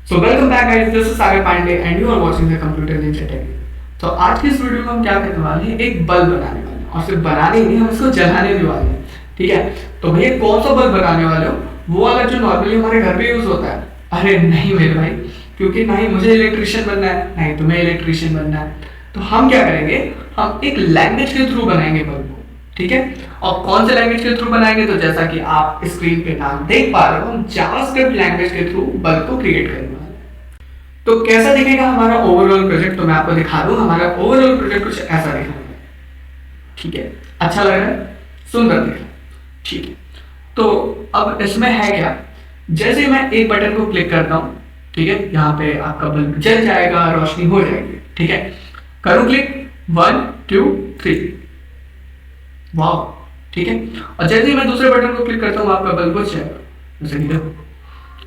So welcome back guys, this is Sagar Pandey and you are watching the Computer Ninja Tech. तो आज की इस video में हम क्या करने वाले हैं, एक बल्ब बनाने वाले हैं और सिर्फ बनाने ही नहीं, हम इसको जलाने भी वाले हैं। ठीक है, तो भैया कौन सा बल्ब बनाने वाले हो? वो वाला जो नॉर्मली हमारे घर पे यूज होता है? अरे नहीं मेरे भाई, क्योंकि ना ही मुझे इलेक्ट्रिशियन बनना है ना ही तुम्हें इलेक्ट्रिशियन बनना है। तो हम क्या करेंगे, हम एक लैंग्वेज के थ्रू बनाएंगे बल्ब को। ठीक है, और कौन से लैंग्वेज के थ्रू बनाएंगे? तो जैसा कि आप स्क्रीन पे नाम देख पा रहे हो, हम जावास्क्रिप्ट लैंग्वेज के थ्रू बल्ब को क्रिएट करेंगे। तो कैसा दिखेगा हमारा ओवरऑल प्रोजेक्ट, तो मैं आपको दिखा दूं। हमारा ओवरऑल प्रोजेक्ट कुछ ऐसा दिखेगा। ठीक है, अच्छा लग रहा है, सुंदर दिख रहा है। ठीक है, तो अब इसमें है क्या, जैसे मैं एक बटन को क्लिक करता हूं, ठीक है, यहाँ पे आपका बल्ब जल जाएगा, रोशनी हो जाएगी। ठीक है, करूं क्लिक, 1 2 3, वाह। ठीक है, और जैसे ही मैं दूसरे बटन को क्लिक करता हूँ, आपका बल्ब बुझ जाएगा। जैसे कि देखो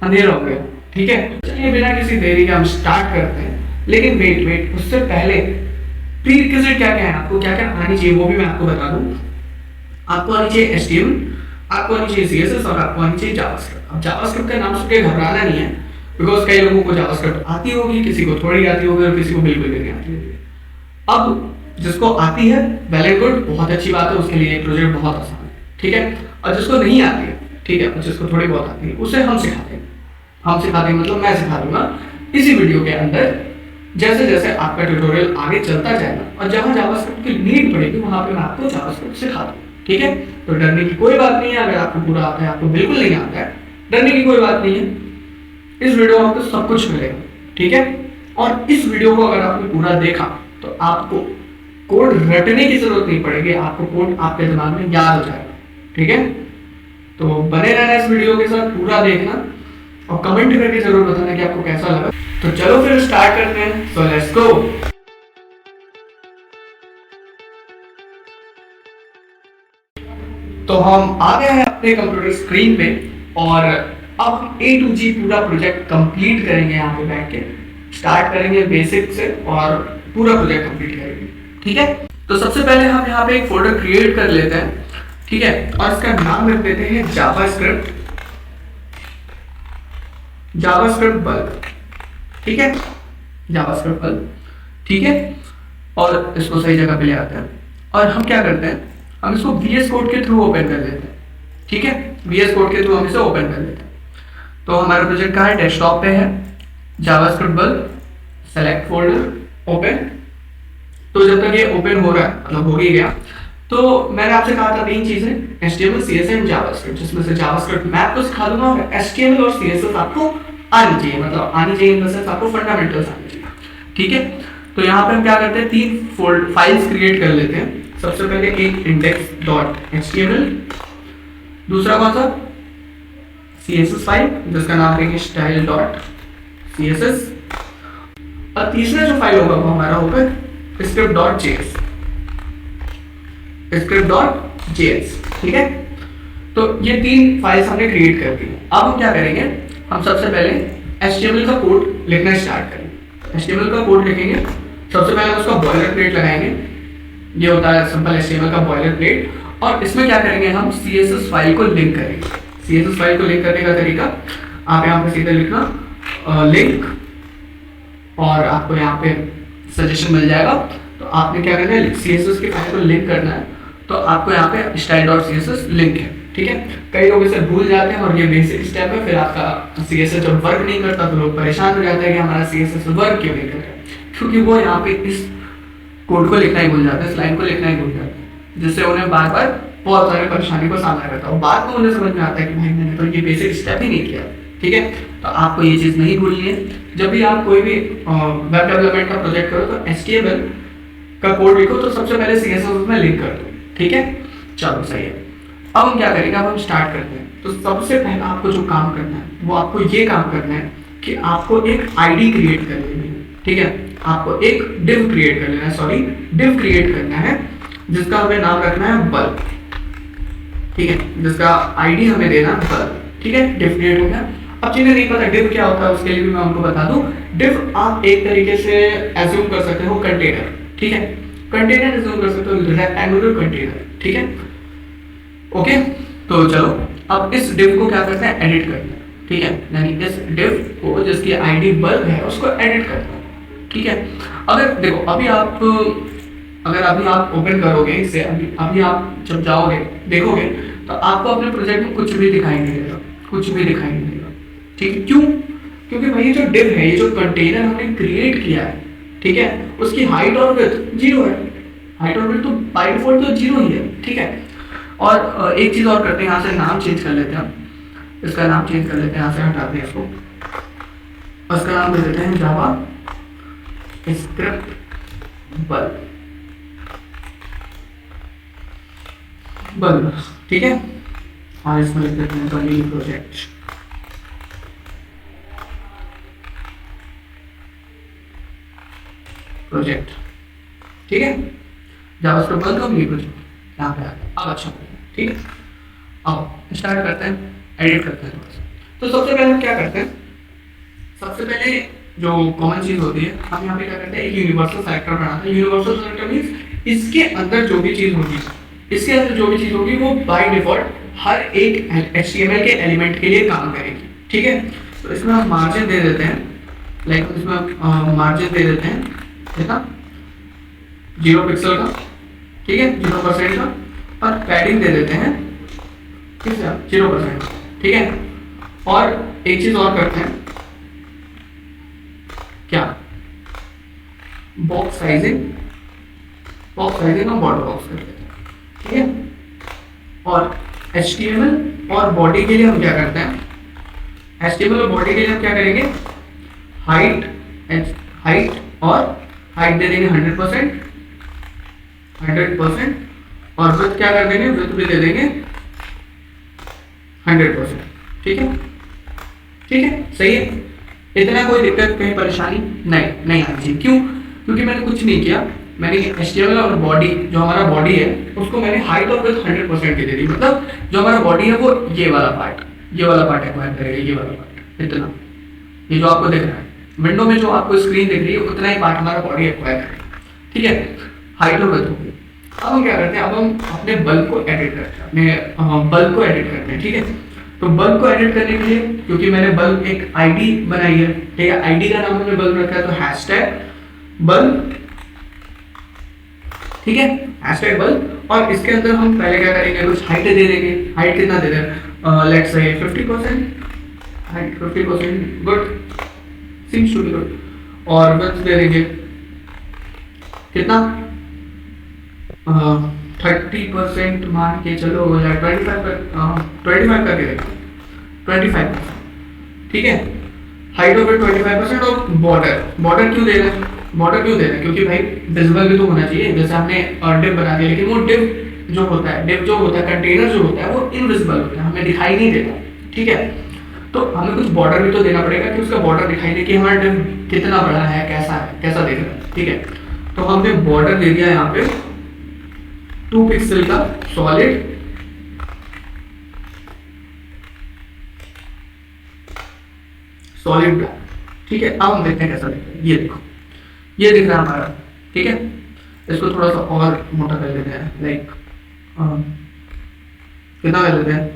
अंधेरा हो गया। ठीक है, चलिए बिना किसी देरी के हम स्टार्ट करते हैं। लेकिन वेट, उससे पहले प्रीरिक्विजिट क्या क्या है, आपको क्या क्या आनी चाहिए वो भी मैं आपको बता दूं। आपको आनी चाहिए HTML, आपको आनी चाहिए CSS और आपको आनी चाहिए जावास्क्रिप्ट। अब जावास्क्रिप्ट का नाम सुन के घबराना नहीं है, बिकॉज कई लोगों को जावास्क्रिप्ट आती होगी, किसी को थोड़ी आती होगी और किसी को बिल्कुल नहीं आती होगी। अब जिसको आती है वेल एंड गुड, बहुत अच्छी बात है, उसके लिए प्रोजेक्ट बहुत आसान है। ठीक है, और जिसको नहीं आती है, ठीक है, जिसको थोड़ी बहुत आती है, उसे हम सिखाते हैं। हम सिखाते हैं मतलब मैं सिखा दूंगा इसी वीडियो के अंदर। जैसे जैसे आपका ट्यूटोरियल आगे चलता जाएगा और जहां जावास्क्रिप्ट की नीड पड़ेगी वहां पे मैं आपको जावास्क्रिप्ट सिखा दूंगा। ठीक है, तो डरने की कोई बात नहीं है। अगर आपको पूरा आता है, आपको बिल्कुल नहीं आता है, डरने की कोई बात नहीं है। इस वीडियो में आपको सब कुछ मिलेगा। ठीक है, और इस वीडियो को अगर आपने पूरा देखा तो आपको कोड रटने की जरूरत नहीं पड़ेगी, आपको कोड आपके दिमाग में याद हो जाएगा। ठीक है, तो बने रहना इस वीडियो के साथ, पूरा देखना और कमेंट करके जरूर बताना कि आपको कैसा लगा। तो चलो फिर स्टार्ट करते हैं। So let's go. तो हम आ गए हैं अपने कंप्यूटर स्क्रीन पे और अब हम A to G पूरा प्रोजेक्ट कंप्लीट करेंगे। यहाँ पे बैठ के स्टार्ट करेंगे बेसिक से और पूरा प्रोजेक्ट कंप्लीट करेंगे। ठीक है, तो सबसे पहले हम यहाँ पे एक फोल्डर क्रिएट कर लेते हैं। ठीक है, और इसका नाम रख देते हैं जावास्क्रिप्ट बल्ब। ठीक है, जावास्क्रिप्ट बल्ब। ठीक है, और इसको सही जगह पे ले आते हैं और हम क्या करते हैं, हम इसको VS कोड के थ्रू ओपन कर लेते हैं। ठीक है, VS कोड के थ्रू हम इसे ओपन कर लेते हैं। तो हमारा प्रोजेक्ट कहाँ है, डेस्कटॉप पे है, JavaScript bulb, select folder, open. तो जब तक ये ओपन हो रहा है, मतलब हो ही गया, तो मैंने आपसे कहा था 3 चीजें, HTML, CSS एंड जावास्क्रिप्ट, जिसमें से जावास्क्रिप्ट मैं आपको सिखा दूंगा और HTML और CSS आपको आनी चाहिए, मतलब आनी चाहिए इन द सेंस आपको फंडामेंटल्स आनी चाहिए। ठीक है, तो यहाँ पे हम क्या करते हैं, 3 फाइल्स क्रिएट कर लेते हैं। सबसे पहले एक index.html, दूसरा कौन सा, CSS फाइल जिसका नाम रखेंगे style.css, और तीसरा जो फाइल होगा वो हमारा होगा script.js। ठीक है, तो ये 3 फाइल्स हमने क्रिएट कर दी। अब हम क्या करेंगे, हम सबसे पहले HTML का कोड लिखना स्टार्ट करेंगे। HTML का कोड लिखेंगे, सबसे पहले हम उसका बॉयलर प्लेट लगाएंगे। ये होता है सिंपल HTML का बॉयलर प्लेट। और इसमें क्या करेंगे, हम CSS फाइल को लिंक करेंगे। CSS फाइल को लिंक करने का तरीका, आप यहाँ पे सीधे लिखना लिंक और आपको यहाँ पे सजेशन मिल जाएगा। तो आपने क्या करना है, CSS की फाइल को लिंक करना है। तो आपको यहाँ पे style.css लिंक है। ठीक है, कई लोग इसे भूल जाते हैं और ये बेसिक स्टेप है। फिर आपका CSS जब वर्क नहीं करता तो लोग परेशान हो जाते हैं कि हमारा CSS वर्क क्यों नहीं कर रहा, क्योंकि वो यहाँ पे इस कोड को लिखना ही भूल जाते हैं, इस लाइन को लिखना ही भूल जाते हैं, जिससे उन्हें बार बार बहुत सारे परेशानी का सामना करता है। बाद में उन्हें समझ में आता है कि भाई मैंने तो ये बेसिक स्टेप ही नहीं किया। ठीक है, तो आपको ये चीज़ नहीं भूलनी है। जब भी आप कोई भी वेब डेवलपमेंट का प्रोजेक्ट करो तो HTML का कोड लिखो तो सबसे पहले CSS में लिंक कर दो। ठीक है, चलो सही है। अब हम क्या करेंगे, अब हम स्टार्ट करते हैं। तो सबसे पहले आपको जो काम करना है वो आपको ये काम करना है कि आपको एक ID क्रिएट कर लेनी है। ठीक है, आपको एक div क्रिएट कर लेना है, div क्रिएट करना है जिसका हमें नाम रखना है बल्ब। ठीक है, जिसका ID हमें देना है बल्ब। ठीक है, div क्रिएट हो गया। अब जिन्हें नहीं पता div क्या होता है उसके लिए भी मैं आपको बता दूं। div आप एक तरीके से एज्यूम कर सकते हो कंटेनर। ठीक है, कंटेनर एज्यूम कर सकते हो, रेक्टेंगुलर कंटेनर। ठीक है, ओके। तो चलो अब इस div को क्या करते हैं, एडिट करते हैं। ठीक है, यानी इस div को जिसकी आईडी बल्ब है उसको एडिट करता हूँ, ठीक है। अगर देखो अगर अभी आप ओपन करोगे इसे, अभी आप जब जाओगे देखोगे तो आपको अपने प्रोजेक्ट में कुछ भी दिखाई नहीं देगा, कुछ भी दिखाई नहीं देगा, ठीक है। क्यों? क्योंकि भाई ये जो div है, ये जो कंटेनर हमने क्रिएट किया है, ठीक है, उसकी हाइट और विड्थ जीरो है। हाइट और विड्थ तो बाय डिफॉल्ट तो जीरो ही है, ठीक है। और एक चीज और करते हैं, यहाँ से नाम चेंज कर लेते हैं, इसका नाम चेंज कर लेते हैं, यहाँ से हटाते हैं इसको, उसका नाम दे देते हैं जावा स्क्रिप्ट बल्ब, ठीक है। और इसमें लिख देते हैं बनी प्रोजेक्ट, ठीक है। जावास्क्रिप्ट बल्ब का प्रोजेक्ट यहाँ पे आ गया। अब अच्छा, ठीक है। अब स्टार्ट करते हैं, एडिट करते हैं थोड़ा सा। तो सबसे पहले हम क्या करते हैं, सबसे पहले जो कॉमन चीज होती है, हम यहाँ पे क्या करते हैं, एक यूनिवर्सल सेलेक्टर बनाते हैं। यूनिवर्सल सेलेक्टर मींस इसके अंदर जो भी चीज होगी, इसके अंदर जो भी चीज होगी वो बाय डिफॉल्ट हर एक HTML के एलिमेंट के लिए काम करेगी, ठीक है। तो इसमें हम मार्जिन दे देते हैं, लाइक इसमें मार्जिन दे देते हैं कितना, 0 पिक्सल का, ठीक है, 0% का, और पैडिंग दे देते हैं कितना, 0%, ठीक है। और एक चीज और करते हैं, क्या, बॉक्स साइजिंग और बॉर्डर बॉक्स कर देते हैं, ठीक है। और HTML और बॉडी के लिए हम क्या करते हैं, HTML और बॉडी के लिए हम क्या करेंगे, हाइट और हाइट दे देंगे 100%, और विड्थ क्या कर देंगे, विड्थ भी दे देंगे 100%, ठीक है, ठीक है, सही है। इतना कोई दिक्कत, कहीं परेशानी नहीं आनी चाहिए। क्यों? क्योंकि मैंने कुछ नहीं किया, मैंने HTML और बॉडी, जो हमारा बॉडी है उसको मैंने हाइट और विड्थ 100% की दे दी, मतलब जो हमारा बॉडी है वो ये वाला पार्ट एक्वायर करेगा, ये वाला पार्ट, इतना, ये जो आपको दिख रहा है विंडो में, जो आपको स्क्रीन दिख रही है उतना ही पार्ट हमारा बॉडी एक्वायर करेगा, ठीक है। हाइट और विड्थ हो गई। अब हम क्या करते हैं, अब हम अपने बल्ब को एडिट करते हैं, ठीक है। तो बल्ब को एडिट करने के लिए, क्योंकि मैंने बल्ब एक आईडी बनाई है, ठीक है, आईडी का नाम हमने बल्ब रखा है, तो हैशटैग बल्ब, ठीक है, हैशटैग बल्ब। और इसके अंदर हम पहले क्या करेंगे, कुछ हाइट दे देंगे। हाइट कितना दे दें, let's say 50%, height 50%, good, seems to be good. और विड्थ दे देंगे कितना, 30% मान के चलो, 25 करके देखो, 25%, ठीक है। Height of it 25%। और बॉर्डर क्यों दे रहे हैं, क्योंकि भाई विजिबल भी तो होना चाहिए। जैसे हमने डिव बना दिया, लेकिन वो डिव जो होता है, कंटेनर जो होता है वो इनविजिबल होता है, हमें दिखाई नहीं देता, ठीक है। तो हमें कुछ बॉर्डर भी तो देना पड़ेगा कि उसका बॉर्डर दिखाई दे कि हमारा डिव कितना बड़ा है, कैसा दिख रहा है, ठीक है। तो हमने बॉर्डर दे दिया यहाँ पे 2 पिक्सल का सॉलिड, ब्लैक, ठीक है। अब हम देखते हैं कैसा दिखता है, ये देखो, ये दिख रहा है हमारा, ठीक है। इसको थोड़ा सा और मोटा कर लेते हैं, लाइक कितना कर लेते हैं,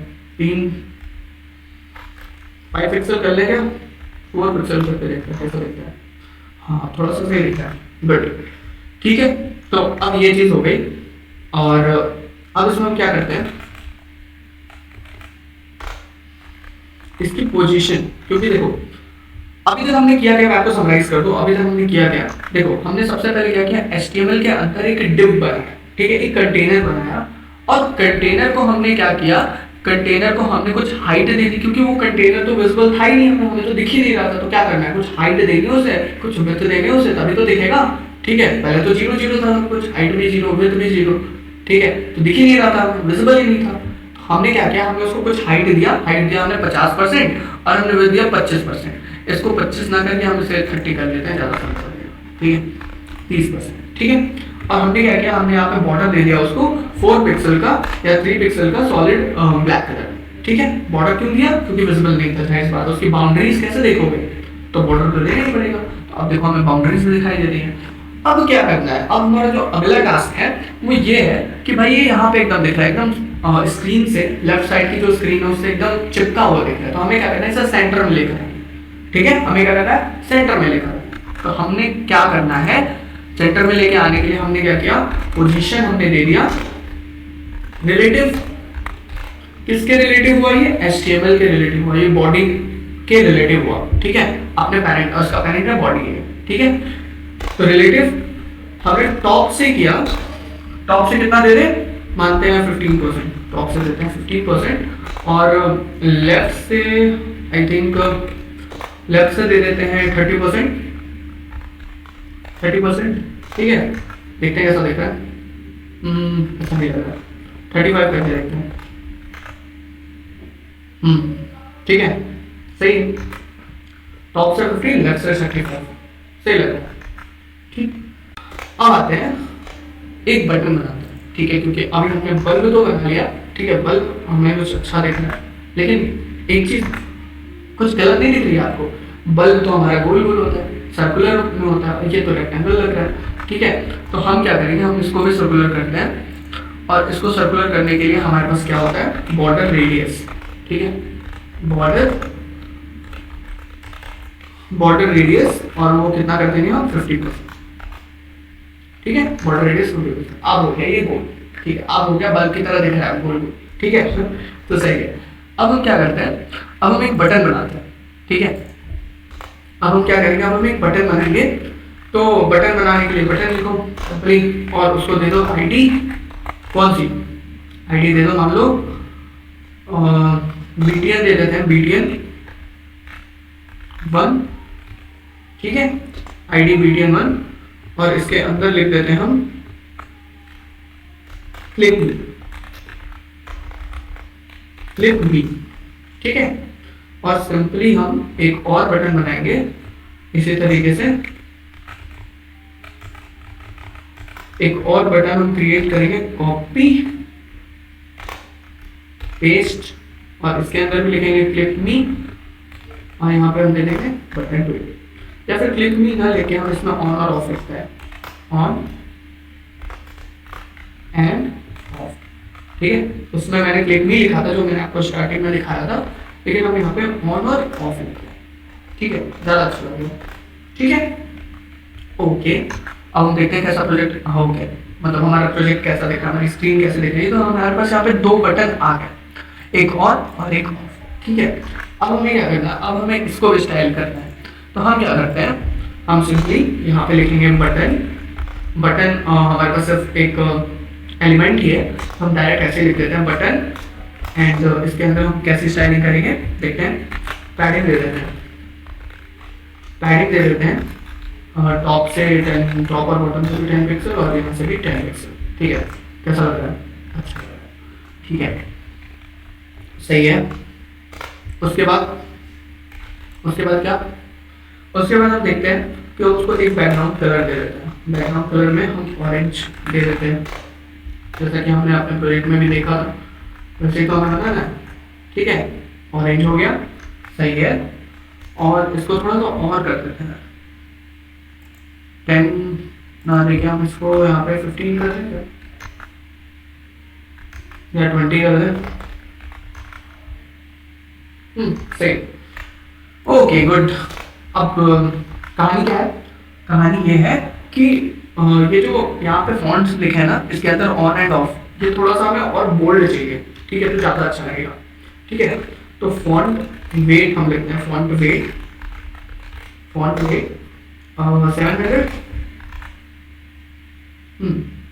5 पिक्सल कर लेंगे, 4 पिक्सल करके देखते हैं कैसा दिखता है। हाँ, थोड़ा सा सही दिखता है, गुड, ठीक है। तो अब ये चीज हो गई। और अब इसमें हम क्या करते हैं, इसकी पोजीशन, क्योंकि देखो अभी तक हमने किया क्या, मैं आपको समराइज कर दूं। अभी तक हमने किया क्या, देखो हमने सबसे पहले क्या किया, HTML के अंदर एक डिव बनाया, ठीक है, एक कंटेनर बनाया। और कंटेनर को हमने क्या किया, कंटेनर को हमने कुछ हाइट दे दी, क्योंकि वो कंटेनर तो विजिबल था ही नहीं, हमें तो दिख ही नहीं रहा था। तो क्या करना है, कुछ हाइट देंगे उसे, कुछ विड्थ देंगे उसे, तभी तो दिखेगा, ठीक है। पहले तो 0 0 था सब कुछ, हाइट भी 0, विड्थ भी 0, ठीक है, तो दिख ही नहीं रहा था, विजिबल ही नहीं था। हमने क्या किया, हमने उसको कुछ हाइट दिया हमने 50%, और हमने विड्थ दिया 25%। इसको 25 ना करके हम इसे 30 कर लेते हैं, ज़्यादा फर्क पड़ेगा, ठीक है, 30%, ठीक है। और हमने क्या किया, हमने यहाँ पे बॉर्डर दे दिया उसको 4 पिक्सल का या 3 पिक्सल का सॉलिड ब्लैक कलर, ठीक है। बॉर्डर क्यों दिया, क्योंकि विजिबल नहीं था, इस बात। उसकी बाउंड्रीज कैसे देखोगे, तो बॉर्डर तो देना ही पड़ेगा। तो अब देखो हमें बाउंड्रीज भी दिखाई दे रही है। अब क्या करना है, अब हमारा जो अगला टास्क है वो ये है कि भाई ये यहाँ पे एकदम दिख रहा है, एकदम स्क्रीन से लेफ्ट साइड की जो स्क्रीन है उससे एकदम चिपका हुआ दिख रहा है, तो हमें क्या करना है, इसे सेंटर में लेकर आएंगे। ठीक है, हमें क्या करना है, सेंटर में लेकर आएंगे। तो हमने क्या करना है, सेंटर में लेके आने के लिए हमने क्या किया, पोजीशन हमने दे दिया रिलेटिव। किसके रिलेटिव हुआ, ये HTML के रिलेटिव हुआ, ये बॉडी के रिलेटिव हुआ। ठीक है, अपने पैरेंट, उसका पैरेंट है बॉडी है। ठीक है, तो रिलेटिव हमने टॉप से किया, टॉप से कितना दे रहे, मानते हैं 15%, टॉप से देते हैं 15%, और लेफ्ट से आई थिंक लेफ्ट से दे देते हैं 30%। ठीक है, देखते हैं कैसा दिख रहा है, ऐसा नहीं लग रहा है, 35 करके देखते हैं। ठीक है, सही है, टॉप से 15, लेफ्ट से 35, सही लग रहा है। ठीक, अब आते हैं एक बटन बनाते हैं। ठीक है, क्योंकि अभी हमने बल्ब तो बना लिया। ठीक है, बल्ब हमें कुछ अच्छा देखना है, लेकिन एक चीज कुछ गलत नहीं दिख रही है आपको, बल्ब तो हमारा गोल गोल होता है, सर्कुलर में होता है, ये तो रेक्टेंगल लग रहा है। ठीक है, तो हम क्या करेंगे, हम इसको भी सर्कुलर करते हैं, और इसको सर्कुलर करने के लिए हमारे पास क्या होता है, बॉर्डर रेडियस। ठीक है, बॉर्डर रेडियस, और वो कितना कर देंगे हम, 50%। ठीक है, बॉर्डर रेडियस 50%। अब हो गया ये गोल। ठीक है, अब हो गया बल्ब की तरह दिख रहा है गोल गोल। ठीक है, तो सही है। अब हम क्या करते हैं, अब हम एक बटन बनाते हैं। ठीक है, अब हम क्या करेंगे, अब हम एक बटन बनाएंगे। तो बटन बनाने के लिए बटन लिखो सिंपली, और उसको दे दो आईडी। कौन सी आईडी दे दो, मान लो BTN दे देते हैं, BTN 1। ठीक है, आईडी BTN 1, और इसके अंदर लिख देते हैं हम क्लिक मी। ठीक है, और सिंपली हम एक और बटन बनाएंगे इसी तरीके से, एक और बटन हम क्रिएट करेंगे, कॉपी पेस्ट, और इसके अंदर भी लिखेंगे क्लिक मी, और यहाँ पे हम दे देंगे बटन टू, या फिर क्लिक मी ना लेके हम इसमें ऑन और ऑफ लिखते हैं, ऑन एंड ऑफ। ठीक है, उसमें मैंने क्लिक मी लिखा था जो मैंने आपको स्टार्टिंग में दिखाया था, लेकिन हम यहाँ पे ऑन और ऑफ लिखते हैं। ठीक है, ज़्यादा अच्छा लगेगा। ठीक है, ओके, अब हम देखते हैं कैसा प्रोजेक्ट हो गया, मतलब हमारा प्रोजेक्ट कैसा दिख रहा है, हमारी स्क्रीन कैसे दिख रही है। तो हमारे पास यहाँ पे 2 बटन आ गए, एक ऑन और एक ऑफ। ठीक है, अब हमें क्या करना है, अब हमें इसको स्टाइल करना है। तो हम क्या करते हैं, हम सिंपली यहाँ पे लिखेंगे बटन। बटन हमारे पास सिर्फ एक एलिमेंट ही है, हम डायरेक्ट ऐसे लिख देते हैं बटन, एंड इसके अंदर हम कैसी स्टाइलिंग करेंगे देखते हैं। पैडिंग दे देते हैं, पैडिंग दे देते हैं, टॉप से 10, टॉप और बॉटम से भी 10 पिक्सल, और यहाँ से भी 10 पिक्सल। ठीक है, कैसा लग रहा है, अच्छा लग रहा है। ठीक है, सही है। उसके बाद क्या, उसके बाद हम देखते हैं कि उसको एक बैकग्राउंड कलर दे देते हैं। बैकग्राउंड कलर में हम ऑरेंज दे देते हैं, जैसा कि हमने अपने प्रोजेक्ट में भी देखा था, वैसे तो हमें पता ना। ठीक है, ऑरेंज हो गया, सही है। और इसको थोड़ा सा और कर देते हैं, 10 ना देके हम इसको यहाँ पे 15 कर दें या 20 कर दें। सही, ओके गुड। अब कहानी क्या है, कहानी ये है कि ये जो यहाँ पे फॉन्ट्स लिखे हैं ना, इसके अंदर ऑन एंड ऑफ, ये थोड़ा सा हमें और बोल्ड चाहिए। ठीक है, तो ज़्यादा अच्छा लगेगा। ठीक है, तो फॉन्ट वेट हम लिखते हैं, फॉन्ट वेट 700।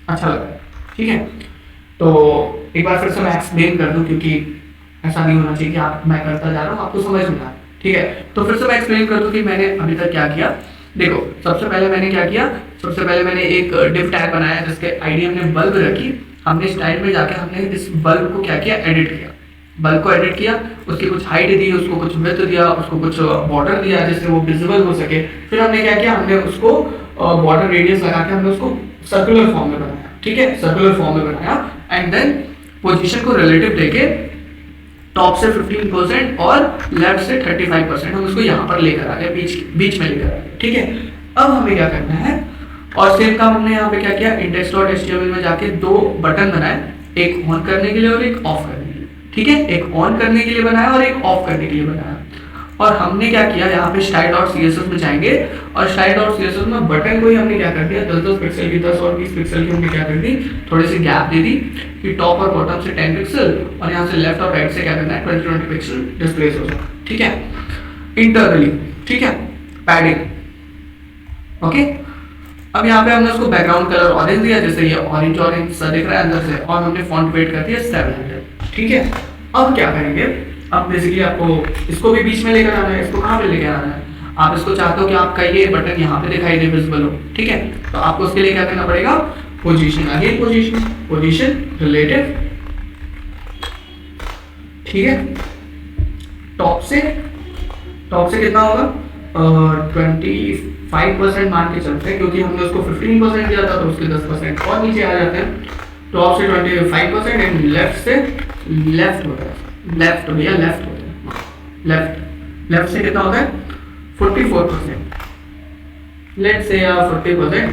अच्छा लग रहा है। ठीक है, तो एक बार फिर से मैं एक्सप्लेन कर दूं, क्योंकि ऐसा नहीं होना चाहिए कि आप मैं करता जा रहा हूँ आपको समझ में आ। ठीक है, तो फिर से मैं एक्सप्लेन कर दूं कि मैंने अभी तक क्या किया। देखो, सबसे पहले मैंने क्या किया, सबसे पहले मैंने एक डिव टैग बनाया जिसके आईडी हमने बल्ब रखी। हमने स्टाइल में जाके हमने इस बल्ब को क्या किया, एडिट किया, बल्ब को एडिट किया, उसकी कुछ हाइट दी, उसको कुछ विड्थ दिया, उसको कुछ बॉर्डर दिया जिससे वो विजिबल हो सके। फिर हमने क्या किया, हमने उसको बॉर्डर रेडियस लगा के हमने उसको सर्कुलर फॉर्म में बनाया। ठीक है, सर्कुलर फॉर्म में बनाया, एंड देन पोजीशन को रिलेटिव देके टॉप से 15% और लेफ्ट से 35% हम उसको यहाँ पर लेकर आ गए, बीच में लेकर आ गए। ठीक है, अब हमें क्या करना है, और सेम काम हमने यहाँ पे क्या किया, index.html में जाके 2 बटन बनाए, एक ऑन करने के लिए और एक ऑफ करने के लिए, ठीक है। एक ऑन करने के लिए बनाया और एक ऑफ करने के लिए बनाया। और हमने क्या किया, यहाँ पे स्टाइल डॉट सीएसएस में जाएंगे और स्टाइल डॉट सीएसएस में बटन को ही हमने क्या कर दिया, 10-10 पिक्सल की, 10 और 20 पिक्सल की हमने क्या कर दी, थोड़ी सी गैप दे दी कि टॉप और बॉटम से 10 पिक्सल और यहाँ से लेफ्ट और राइट से क्या करना है, 20-20 पिक्सल डिस्प्लेस हो जाए, ठीक है, इंटरनली, ठीक है, पैडिंग। ओके, अब यहाँ पे हमने उसको बैकग्राउंड कलर ऑरेंज दिया, जैसे ये ऑरेंज ऑरेंज सा दिख रहा है अंदर से, और हमने फॉन्ट वेट कर दिया 700, ठीक है। अब क्या करेंगे, अब बेसिकली आपको इसको भी बीच में लेकर आना है, इसको कहाँ पे लेकर आना है, आप इसको चाहते हो कि आपका ये बटन यहाँ पे दिखाई दे, विजिबल हो, ठीक है। तो आपको उसके लिए क्या करना पड़ेगा, पोजीशन, अगेन पोजीशन रिलेटिव, ठीक है। टॉप से कितना होगा, 25% मान के चलते हैं, क्योंकि हमने उसको 15% दिया था, तो उसके 10% और नीचे आ जाते हैं। टॉप से 25% एंड लेफ्ट होता है, लेफ्ट भैया लेफ्ट होता है, लेफ्ट से कितना होता है, 44%, लेट्स से 40%,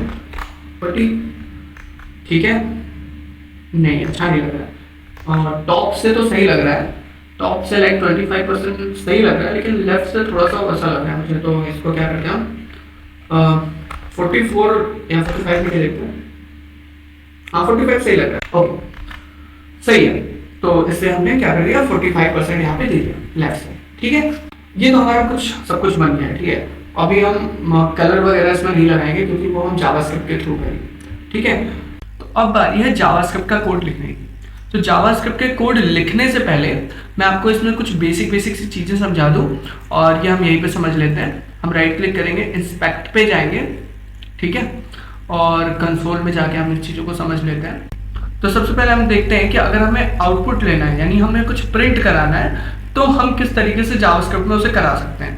40, ठीक है, नहीं अच्छा नहीं लग रहा है। और टॉप से तो सही लग रहा है, टॉप से लाइक 25% सही लग रहा है, लेकिन लेफ्ट से थोड़ा सा वैसा लग रहा है मुझे, तो इसको क्या करते हैं हम, 44 या 45 में देखते हैं, हाँ 45 सही लग रहा है, ओके सही है। तो इससे हमने क्या कर दिया, 45% यहाँ पे दे दिया लेफ्ट से, ठीक है। ये तो हमारा सब कुछ बन गया है, ठीक है। अभी हम कलर वगैरह इसमें नहीं लगाएंगे, क्योंकि वो हम जावास्क्रिप्ट के थ्रू करेंगे, ठीक है। तो अब बारी है जावास्क्रिप्ट का कोड लिखने की। तो जावास्क्रिप्ट के कोड लिखने से पहले मैं आपको इसमें कुछ बेसिक सी चीज़ें समझा दूँ, और ये हम यहीं पे समझ लेते हैं। हम राइट क्लिक करेंगे, इंस्पेक्ट पे जाएंगे, ठीक है, और कंसोल में जाके हम इन चीज़ों को समझ लेते हैं। तो सबसे पहले हम देखते हैं कि अगर हमें आउटपुट लेना है, यानी हमें कुछ प्रिंट कराना है, तो हम किस तरीके से जावास्क्रिप्ट में उसे करा सकते हैं।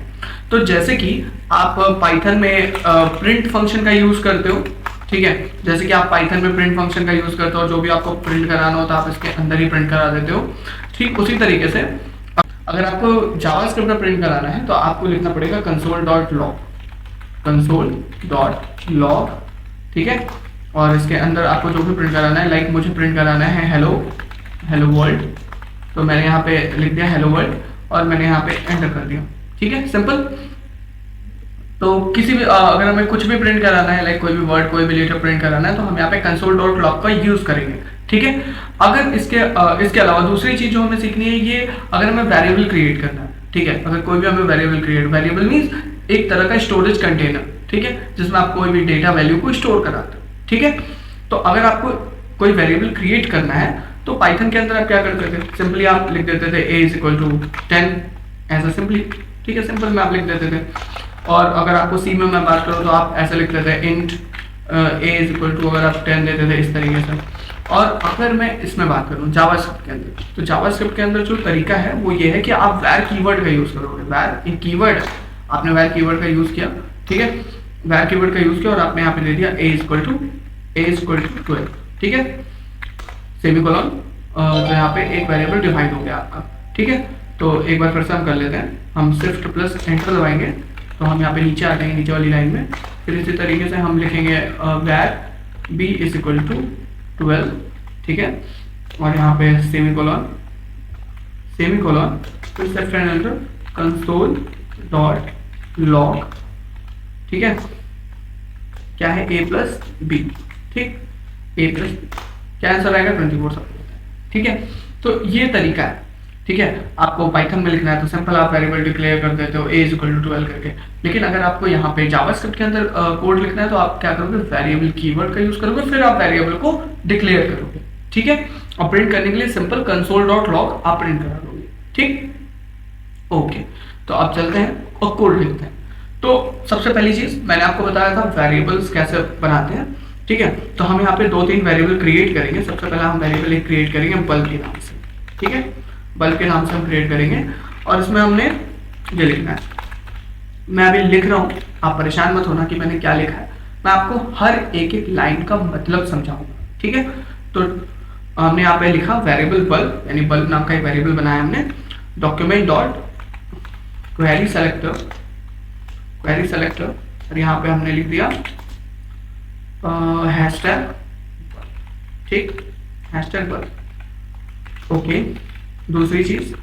तो जैसे कि आप पाइथन में प्रिंट फंक्शन का यूज़ करते हो, ठीक है, जैसे कि आप पाइथन में प्रिंट फंक्शन का यूज़ करते हो, जो भी आपको प्रिंट कराना होता है आप इसके अंदर ही प्रिंट करा देते हो, ठीक उसी तरीके से अगर आपको जावास्क्रिप्ट में प्रिंट कराना है, तो आपको लिखना पड़ेगा console.log, ठीक है। और इसके अंदर आपको जो भी प्रिंट कराना है, लाइक मुझे प्रिंट कराना है हेलो वर्ल्ड, तो मैंने यहाँ पे लिख दिया हेलो वर्ल्ड और मैंने यहाँ पे एंटर कर दिया, ठीक है, सिंपल। तो किसी भी अगर हमें कुछ भी प्रिंट कराना है, लाइक कोई भी वर्ड, कोई भी लेटर प्रिंट कराना है, तो हम यहाँ पे console.log का यूज करेंगे, ठीक है। अगर इसके अलावा दूसरी चीज जो हमें सीखनी है, ये अगर हमें वेरिएबल क्रिएट करना है, ठीक है, अगर कोई भी हमें वेरिएबल मीन्स एक तरह का स्टोरेज कंटेनर, ठीक है, जिसमें आप कोई भी डेटा वैल्यू को स्टोर कराते हो, ठीक है। तो अगर आपको कोई वेरिएबल क्रिएट करना है, तो पाइथन के अंदर आप क्या करते थे, सिंपली आप लिख देते थे a = 10 ऐसा सिंपली, ठीक है, सिंपल में आप लिख देते थे। और अगर आपको सी में मैं बात करूँ, तो आप ऐसे लिख देते थे int a = अगर आप 10 देते थे इस तरीके से। और अगर मैं इसमें बात करूँ जावास्क्रिप्ट के अंदर, तो जावास्क्रिप्ट के अंदर जो तरीका है वो ये है कि आप var कीवर्ड का यूज करोगे। var एक कीवर्ड, आपने var कीवर्ड का यूज किया, ठीक है, var कीवर्ड का यूज किया और आपने यहाँ पे दे दिया a = 12, ठीक है, सेमीकोलन, तो यहाँ पे एक वेरिएबल डिफाइन हो गया आपका, ठीक है। तो एक बार फिर से हम कर लेते हैं, हम Shift+Enter दबाएंगे, तो हम यहाँ पे नीचे आ जाएंगे, नीचे वाली लाइन में। फिर इसी तरीके से हम लिखेंगे var b = 12, ठीक है, और यहाँ पे सेमीकोलन, फिर से console.log, ठीक है, क्या है a+b, ठीक, a+b क्या आंसर आएगा 24 सब, ठीक है। तो ये तरीका है, ठीक है। आपको पाइथन में लिखना है तो सिंपल आप वेरिएबल डिक्लेयर कर देते हो a = 12 करके। लेकिन अगर आपको यहाँ पे जावास्क्रिप्ट के अंदर कोड लिखना है, तो आप क्या करोगे, वेरिएबल कीवर्ड का यूज करोगे, फिर आप वेरिएबल को डिक्लेयर करोगे, ठीक है। और प्रिंट करने के लिए सिंपल console.log आप प्रिंट करा दोगे, ठीक, ओके। तो आप चलते हैं और कोड लिखते हैं। तो सबसे पहली चीज मैंने आपको बताया था वेरिएबल्स कैसे बनाते हैं, ठीक है। तो हम यहाँ पे 2-3 वेरिएबल क्रिएट करेंगे। सबसे पहले हम वेरिएबल एक क्रिएट करेंगे बल्ब के नाम से, ठीक है, बल्ब के नाम से हम क्रिएट करेंगे और इसमें हमने ये लिखना है। मैं अभी लिख रहा हूँ, आप परेशान मत होना कि मैंने क्या लिखा है, मैं आपको हर एक लाइन का मतलब समझाऊंगा, ठीक है। तो हमने यहाँ पे लिखा वेरिएबल बल्ब, यानी बल्ब नाम का एक वेरिएबल बनाया हमने, document.query selector, और यहाँ पे हमने लिख दिया हैशटैग, ठीक, हैशटैग बल्ब, ओके, दूसरी चीज,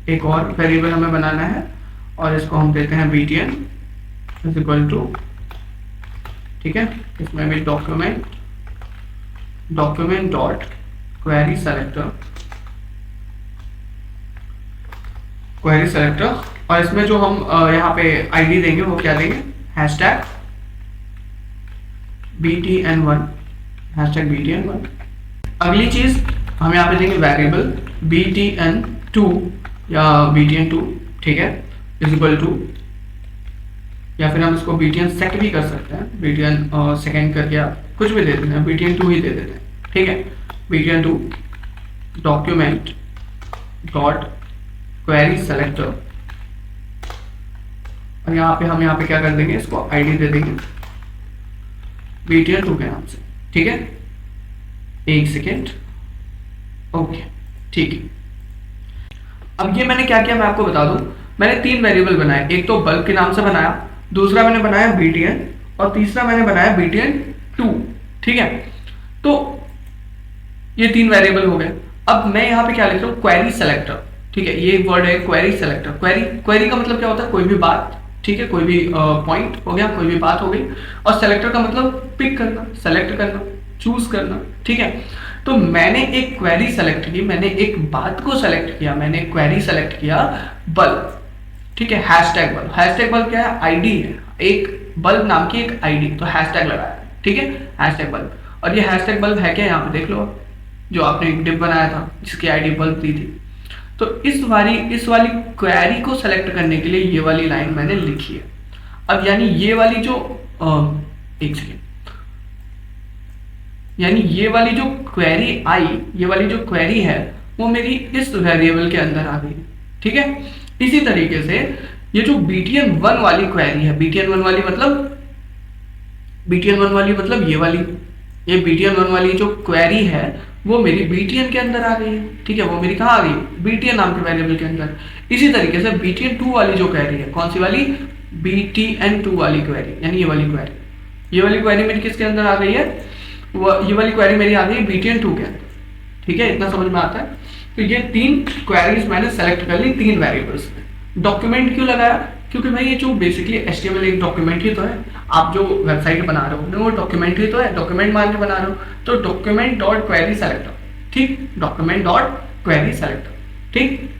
एक और वेरिएबल हमें बनाना है और इसको हम देते हैं btn इज इक्वल टू, ठीक है, इसमें भी डॉक्यूमेंट डॉट क्वेरी सेलेक्टर और इसमें जो हम यहाँ पे आईडी देंगे वो क्या देंगे, हैशटैग btn1, हैशटैग btn1। अगली चीज हम यहाँ पे देंगे वेरिएबल btn2 या btn2, ठीक है, इज इक्वल टू, या फिर हम इसको btn सेक भी कर सकते हैं, btn सेकेंड करके आप कुछ भी दे देते हैं, btn2 ही दे देते हैं, ठीक है, btn2 document dot query selector और यहाँ पे क्या कर देंगे, इसको आईडी दे देंगे btn2 के नाम से, ठीक है, एक सेकेंड, ओके, ठीक है। अब ये मैंने क्या किया मैं आपको बता दूं, मैंने 3 वेरिएबल बनाए, एक तो बल्ब के नाम से बनाया, दूसरा मैंने बनाया btn और तीसरा मैंने बनाया btn2, ठीक है। तो ये 3 वेरिएबल हो गए। अब मैं यहाँ पे क्या लिख रहा हूँ, क्वेरी सेलेक्टर, ठीक है, ये वर्ड है क्वेरी सेलेक्टर। क्वेरी का मतलब क्या होता है, कोई भी बात, ठीक है, कोई भी पॉइंट हो गया, कोई भी बात हो गई, और सेलेक्टर का मतलब पिक करना, सेलेक्ट करना, चूज करना, ठीक है। तो मैंने एक क्वेरी सेलेक्ट की, मैंने एक बात को सेलेक्ट किया, मैंने क्वेरी सेलेक्ट किया बल्ब, ठीक है, हैशटैग बल्ब। हैशटैग बल्ब क्या है, आईडी है, एक बल्ब नाम की एक आईडी, तो हैशटैग लगाया, ठीक है, हैशटैग बल्ब। और ये हैशटैग बल्ब है क्या, यहाँ पे देख लो, जो आपने एक डिप बनाया था जिसकी आईडी बल्ब दी थी। तो इस वाली क्वेरी को सेलेक्ट करने के लिए ये वाली लाइन मैंने लिखी है। अब यानी ये वाली जो एक सेकेंड, यानी ये वाली जो क्वेरी आई, ये वाली जो क्वेरी है वो मेरी इस वेरिएबल के अंदर आ गई, ठीक है। इसी तरीके से ये जो btn1 वाली क्वेरी है, btn1 वाली मतलब ये btn1 वाली जो क्वेरी है वो मेरी btn के अंदर आ गई है, ठीक है, वो मेरी कहाँ आ गई, btn नाम के वेरिएबल के अंदर। इसी तरीके से btn2 वाली जो क्वेरी है, कौन सी वाली, btn2 वाली क्वेरी, यानी ये वाली क्वेरी मेरी किसके अंदर आ गई है, ये वाली क्वेरी मेरी आ गई btn2 के अंदर, ठीक है, इतना समझ में आता है। तो ये 3 क्वेरीज मैंने सेलेक्ट कर ली 3 वेरिएबल्स में। डॉक्यूमेंट क्यों लगाया, क्योंकि भाई ये जो बेसिकली HTML एक डॉक्यूमेंट ही तो है, आप जो वेबसाइट बना रहे हो वो डॉक्यूमेंट ही तो है, डॉक्यूमेंट मान के बना रहे हो, तो डॉक्यूमेंट डॉट क्वेरी सेलेक्टर, ठीक, डॉक्यूमेंट डॉट क्वेरी सेलेक्टर, ठीक,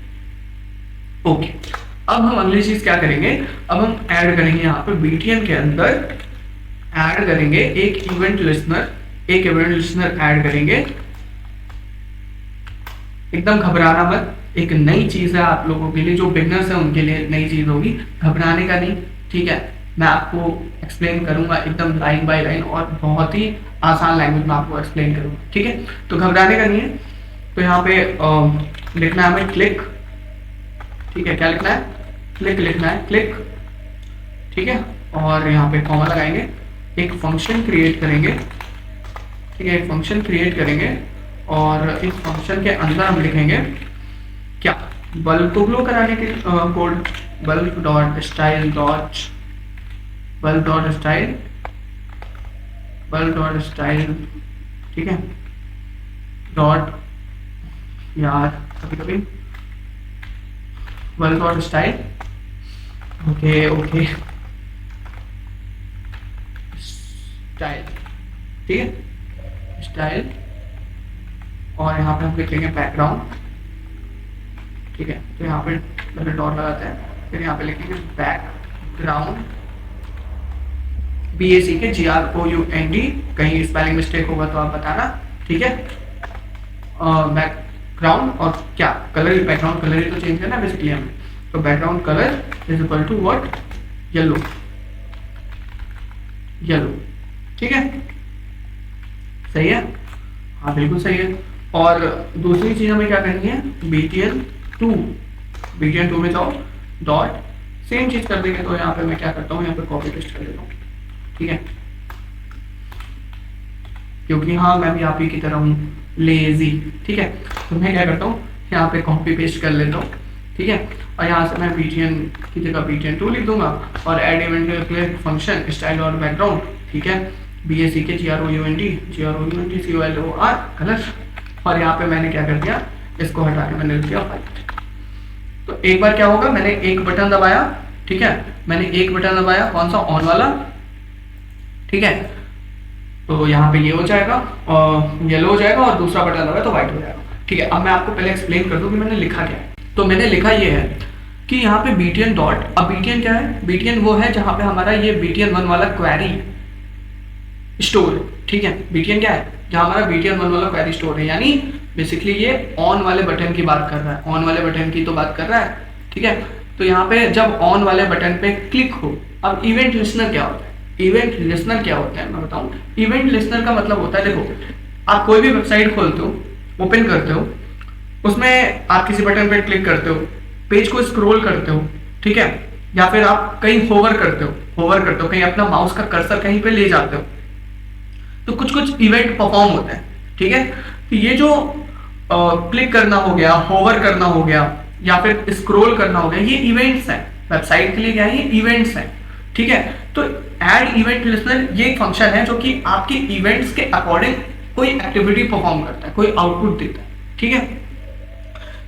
ओके। अब हम अगली चीज क्या करेंगे, अब हम ऐड करेंगे यहाँ पे btn के अंदर ऐड करेंगे एक इवेंट लिस्नर ऐड करेंगे। एकदम घबराना मत, एक नई चीज है आप लोगों के लिए, जो बिगनर्स है उनके लिए नई चीज होगी, घबराने का नहीं, ठीक है। मैं आपको एक्सप्लेन करूंगा एकदम लाइन बाय लाइन और बहुत ही आसान लैंग्वेज में आपको एक्सप्लेन करूंगा, ठीक है, तो घबराने का नहीं है। तो यहाँ पे लिखना है हमें क्लिक, ठीक है, क्या लिखना है, क्लिक लिखना है, क्लिक, ठीक है, और यहाँ पे कॉमा लगाएंगे, एक फंक्शन क्रिएट करेंगे, ठीक है, एक फंक्शन क्रिएट करेंगे और इस फंक्शन के अंदर हम लिखेंगे क्या, बल्ब को ग्लो कराने के कोड, बल्ब डॉट स्टाइल, ठीक है, डॉट, यार कभी bulb dot style, okay style, ठीक है, स्टाइल, और यहाँ पे हम लिखेंगे बैकग्राउंड, ठीक है, तो यहाँ पे पहले डॉट लगाते हैं, फिर यहाँ पे लिखेंगे बैकग्राउंड, BAC के GROUND, कहीं स्पेलिंग मिस्टेक होगा तो आप बताना, ठीक है, बैकग्राउंड, और क्या कलर, बैकग्राउंड कलर ही तो चेंज करना है बेसिकली हमें, तो background colour is equal to what, yellow, ठीक है, सही है, हाँ बिल्कुल सही है। और दूसरी चीज हमें क्या करनी है, btn2 में जाओ, डॉट, सेम चीज कर देंगे, तो यहाँ पे मैं क्या करता हूँ, यहाँ पे कॉपी पेस्ट कर देता हूँ, ठीक है, क्योंकि हाँ मैं भी आप ही की तरह हूँ लेजी, ठीक है, तो मैं क्या करता हूँ, यहाँ पे कॉपी पेस्ट कर लेता हूँ, ठीक है, और यहाँ से मैं btn की जगह btn2 लिख दूंगा और add event click function style और बैकग्राउंड, ठीक है, BAC के GROUND COLOR कलर, और यहाँ पे मैंने क्या कर दिया, इसको हटा के मैंने लिख दिया व्हाइट। तो एक बार क्या होगा, मैंने एक बटन दबाया, ठीक है, मैंने एक बटन दबाया, कौन सा, ऑन वाला, ठीक है, तो यहाँ पे ये हो जाएगा और येलो हो जाएगा, और दूसरा बटन दबाया तो व्हाइट हो जाएगा, ठीक है। अब मैं आपको पहले एक्सप्लेन कर दूं कि मैंने लिखा क्या है। तो मैंने लिखा ये है कि यहाँ पे BTN डॉट, अब BTN क्या है, BTN वो है जहाँ पे हमारा ये BTN1 वाला क्वेरी स्टोर है, ठीक है। BTN क्या है, जहाँ हमारा BTN1 वाला क्वेरी स्टोर है, यानी बेसिकली ये ऑन वाले बटन की बात कर रहा है, ऑन वाले बटन की तो बात कर रहा है, ठीक है। तो यहाँ पे जब ऑन वाले बटन पे क्लिक हो, अब इवेंट लिस्नर क्या होता है, इवेंट लिस्नर क्या होता है मैं बताऊं। इवेंट लिस्नर का मतलब होता है, देखो आप कोई भी वेबसाइट खोलते हो, ओपन करते हो, उसमें आप किसी बटन पे क्लिक करते हो, पेज को स्क्रॉल करते हो, ठीक है, या फिर आप कहीं होवर करते हो, कहीं अपना माउस का कर्सर कहीं पे ले जाते हो, तो कुछ कुछ इवेंट परफॉर्म होते हैं, ठीक है। तो ये जो क्लिक करना हो गया, होवर करना हो गया, या फिर स्क्रॉल करना हो गया, ये इवेंट्स हैं, वेबसाइट के लिए क्या है, ये इवेंट्स हैं, ठीक है। तो ऐड इवेंट लिस्नर ये एक फंक्शन है जो कि आपके इवेंट्स के अकॉर्डिंग कोई एक्टिविटी परफॉर्म करता है, कोई आउटपुट देता है, ठीक है।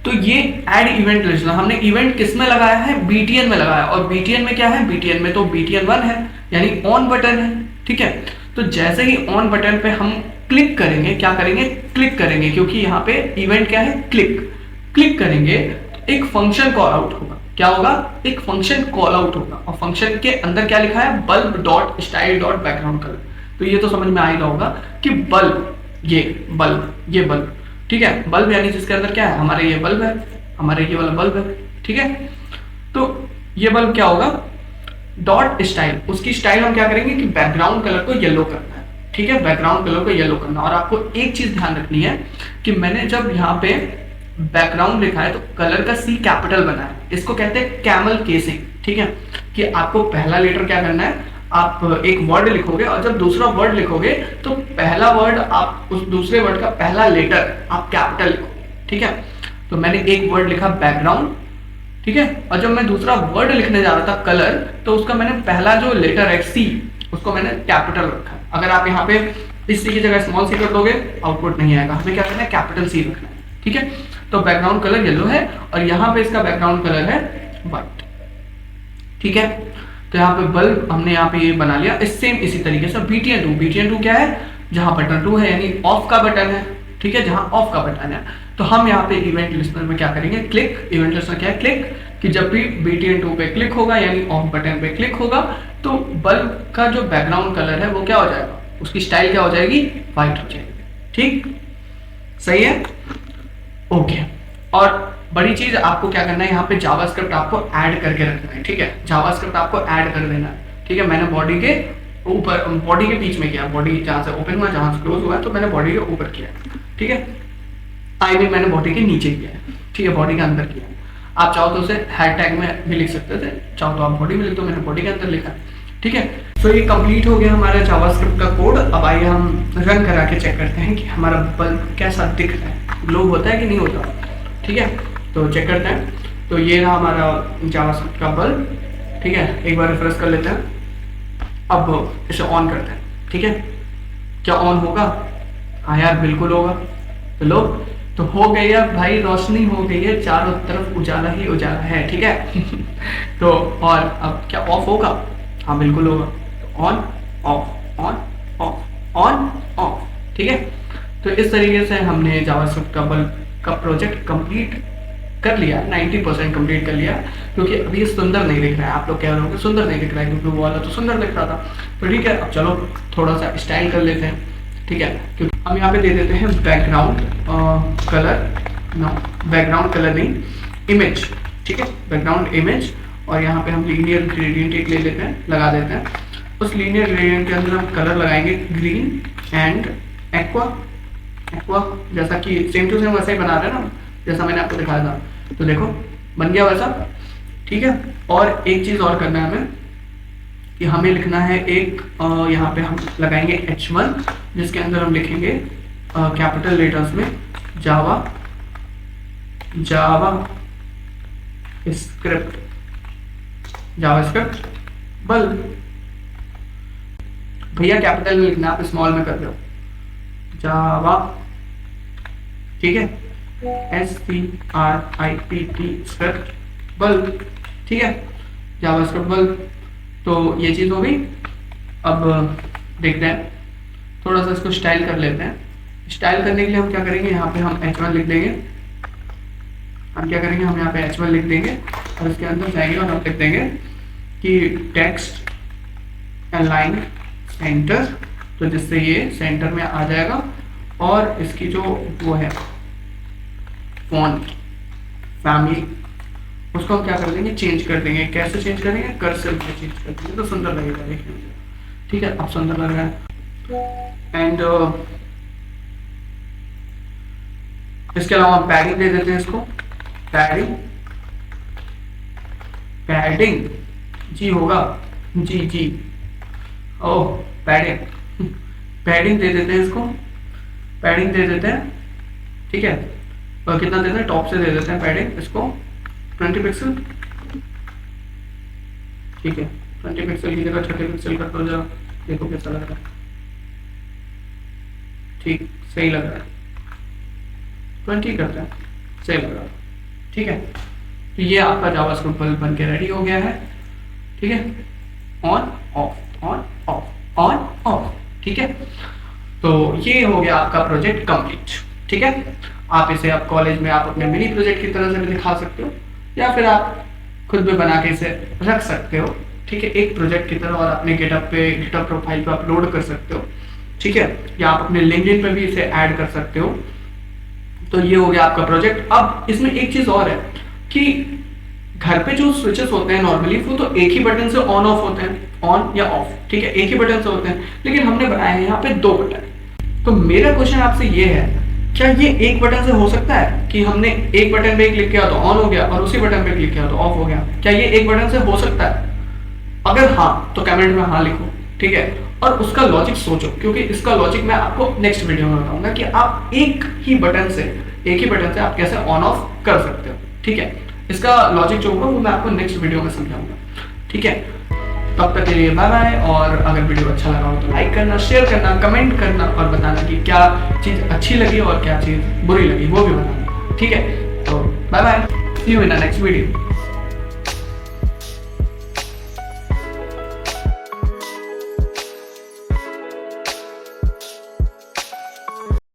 तो ये ऐड इवेंट लिस्नर हमने इवेंट किस में लगाया है, BTN में लगाया, और BTN में क्या है, BTN में तो BTN1 है, यानी ऑन बटन है, ठीक है। तो जैसे ही ऑन बटन पे हम क्लिक करेंगे, क्या करेंगे, क्लिक करेंगे, क्योंकि यहाँ पे इवेंट क्या है, क्लिक करेंगे, तो एक फंक्शन कॉल आउट होगा, क्या होगा, एक फंक्शन कॉल आउट होगा, और फंक्शन के अंदर क्या लिखा है, bulb dot style dot background colour. तो ये तो समझ में आ ही रहा होगा कि बल्ब, ये बल्ब, ठीक है, बल्ब यानी जिसके अंदर क्या है, हमारे ये बल्ब है, हमारे ये वाला बल्ब है, ठीक है। तो ये बल्ब क्या होगा, डॉट स्टाइल, उसकी स्टाइल हम क्या करेंगे कि बैकग्राउंड कलर को येलो करना है, ठीक है, बैकग्राउंड कलर को येलो करना। और आपको एक चीज ध्यान रखनी है कि मैंने जब यहाँ पे बैकग्राउंड लिखा है तो कलर का C कैपिटल बना है, इसको कहते हैं कैमल केसिंग, ठीक है। कि आपको पहला लेटर क्या करना है, आप एक वर्ड लिखोगे, और जब दूसरा वर्ड लिखोगे तो पहला वर्ड आप उस दूसरे वर्ड का पहला लेटर आप कैपिटल लिखोगे, ठीक है। तो मैंने एक वर्ड लिखा बैकग्राउंड, ठीक है, और जब मैं दूसरा वर्ड लिखने जा रहा था कलर, तो उसका मैंने पहला जो लेटर है C, उसको मैंने कैपिटल रखा। अगर आप यहाँ पे इस C की जगह स्मॉल c कर दोगे, आउटपुट नहीं आएगा, हमें क्या करना है, कैपिटल C रखना है, ठीक है। तो बैकग्राउंड कलर येलो है, और यहाँ पे इसका बैकग्राउंड कलर है व्हाइट, ठीक है। तो यहाँ पे बल्ब हमने यहाँ पे ये बना लिया। सेम इसी तरीके से BTN2 क्या है, जहाँ बटन 2 है, यानी ऑफ का बटन है, ठीक है, जहाँ ऑफ का बटन है। तो हम यहाँ पे इवेंट लिस्नर में क्या करेंगे, क्लिक, इवेंट लिस्नर क्या है, क्लिक, कि जब भी BTN2 पे क्लिक होगा, यानी ऑफ बटन पे क्लिक होगा, तो बल्ब का जो बैकग्राउंड कलर है वो क्या हो जाएगा, उसकी स्टाइल क्या हो जाएगी, व्हाइट हो जाएगी, ठीक, सही है, ओके। और बड़ी चीज आपको क्या करना है, यहाँ पे जावास्क्रिप्ट आपको ऐड करके रखना है, ठीक है, जावास्क्रिप्ट आपको ऐड कर देना है, ठीक है। मैंने बॉडी के ऊपर, बॉडी के बीच में किया, बॉडी जहाँ से ओपन हुआ, जहाँ से क्लोज हुआ है, तो मैंने बॉडी के ऊपर किया, ठीक है। आई मीन मैंने बॉडी के नीचे किया है, ठीक है, बॉडी के अंदर किया। आप चाहो तो उसे हैश टैग में भी लिख सकते थे, चाहो तो आप बॉडी में लिख दो, मैंने बॉडी के अंदर लिखा, ठीक है। तो ये कंप्लीट हो गया हमारा जावास्क्रिप्ट का कोड। अब आइए हम रन करा के चेक करते हैं कि हमारा बल्ब कैसा दिख रहा है, ग्लो होता है कि नहीं होता, ठीक है। तो चेक करते हैं। तो ये रहा हमारा जावास्क्रिप्ट का बल्ब, ठीक है। एक बार रिफ्रेश कर लेते हैं, अब इसे ऑन करते हैं, ठीक है। क्या ऑन होगा, हाँ यार बिल्कुल होगा। तो लो, तो हो गई है भाई, रोशनी हो गई है, चारों तरफ उजाला ही उजाला है, ठीक है। तो और अब क्या ऑफ होगा, हाँ बिल्कुल होगा। तो on off, on off, on off, ठीक है। तो इस तरीके से हमने जावास्क्रिप्ट का बल्ब का प्रोजेक्ट कंप्लीट कर लिया, 90% कंप्लीट कर लिया, क्योंकि अभी सुंदर नहीं दिख रहा है। आप लोग कह रहे हो कि सुंदर नहीं दिख रहा है, क्योंकि वो वाला तो सुंदर दिख रहा था। तो ठीक है, अब चलो थोड़ा सा स्टाइल कर लेते हैं, ठीक है। क्योंकि हम यहाँ पे दे देते हैं background colour, no background colour नहीं, इमेज, ठीक है, बैकग्राउंड इमेज। और यहाँ पे हम लीनियर ग्रेडियंट एक ले लेते हैं, लगा देते हैं। उस लीनियर ग्रेडियंट के अंदर हम कलर लगाएंगे ग्रीन एंड एक्वा, एक्वा, जैसा कि सेम टू सेम वैसा ही बना रहे हैं ना, जैसा मैंने आपको दिखाया था। तो देखो बन गया वैसा, ठीक है। और एक चीज और करना है हमें, कि हमें लिखना है एक यहाँ पे हम लगाएंगे H1, जिसके अंदर हम लिखेंगे कैपिटल लेटर्स में जावा स्क्रिप्ट, जावास्क्रिप्ट बल्ब। भैया कैपिटल में लिखना, आप स्मॉल में कर दो, जावा, ठीक है। SCRIPT स्क्रिप्ट बल्ब, ठीक है, जावास्क्रिप्ट बल्ब। तो ये चीज़ हो गई। अब देखते हैं, थोड़ा सा इसको स्टाइल कर लेते हैं। स्टाइल करने के लिए हम क्या करेंगे, यहाँ पे हम H1 लिख देंगे। हम क्या करेंगे, हम यहाँ पे H1 लिख देंगे और इसके अंदर जाएंगे और हम लिख देंगे कि टेक्स्ट अलाइन सेंटर, तो जिससे ये सेंटर में आ जाएगा। और इसकी जो वो है फॉन्ट फैमिली, उसको हम क्या कर देंगे, चेंज कर देंगे। कैसे चेंज करेंगे, कर्सर पे चेंज कर देंगे, तो सुंदर लगेगा देखने में। ठीक है, अब सुंदर लग रहा है। एंड इसके अलावा हम पैडिंग दे देते हैं इसको। पैडिंग, पैडिंग जी होगा, जी जी, ओह पैडिंग, पैडिंग दे देते हैं इसको, पैडिंग दे देते हैं। ठीक है, और कितना देते हैं, टॉप से दे देते हैं पैडिंग इसको 20 पिक्सल। ठीक है, 20 पिक्सल की जगह 30 पिक्सल कर दो जरा, देखो कैसा लग रहा है। ठीक, सही लग रहा है, 20 करते हैं, सही लग रहा है। ठीक है, तो ये आपका जावास्क्रिप्ट बल्ब बन के रेडी हो गया है। ठीक है, on off on off on off. ठीक है, तो ये हो गया आपका प्रोजेक्ट कंप्लीट। ठीक है, आप इसे आप कॉलेज में आप अपने मिनी प्रोजेक्ट की तरह से भी दिखा सकते हो, या फिर आप खुद भी बना के इसे रख सकते हो। ठीक है, एक प्रोजेक्ट की तरह, और अपने गिटहब प्रोफाइल पे अपलोड कर सकते हो। ठीक है, या आप अपने लिंक्डइन पे भी इसे ऐड कर सकते हो। तो ये हो गया आपका प्रोजेक्ट। अब इसमें एक चीज और है कि घर पे जो स्विचेस होते हैं नॉर्मली वो तो एक ही बटन से ऑन ऑफ होते हैं, ऑन या ऑफ। ठीक है, एक ही बटन से होते हैं, लेकिन हमने बनाए हैं यहाँ पे 2 बटन। तो मेरा क्वेश्चन आपसे ये है, क्या ये एक बटन से हो सकता है कि हमने एक बटन पे क्लिक किया तो ऑन हो गया और उसी बटन पे क्लिक किया तो ऑफ हो गया? क्या ये एक बटन से हो सकता है? अगर हाँ तो कमेंट में हाँ लिखो। ठीक है, और उसका लॉजिक सोचो, क्योंकि इसका लॉजिक मैं आपको नेक्स्ट वीडियो में बताऊंगा कि आप एक ही बटन से आप कैसे ऑन ऑफ कर सकते हो। ठीक है, इसका लॉजिक जो होगा वो मैं आपको नेक्स्ट वीडियो में समझाऊंगा। ठीक है, तब तक के लिए बाय बाय। और अगर वीडियो अच्छा लगा हो तो लाइक करना, शेयर करना, कमेंट करना और बताना कि क्या चीज़ अच्छी लगी और क्या चीज़ बुरी लगी, वो भी बताना। ठीक है, तो bye bye, see you in the next video.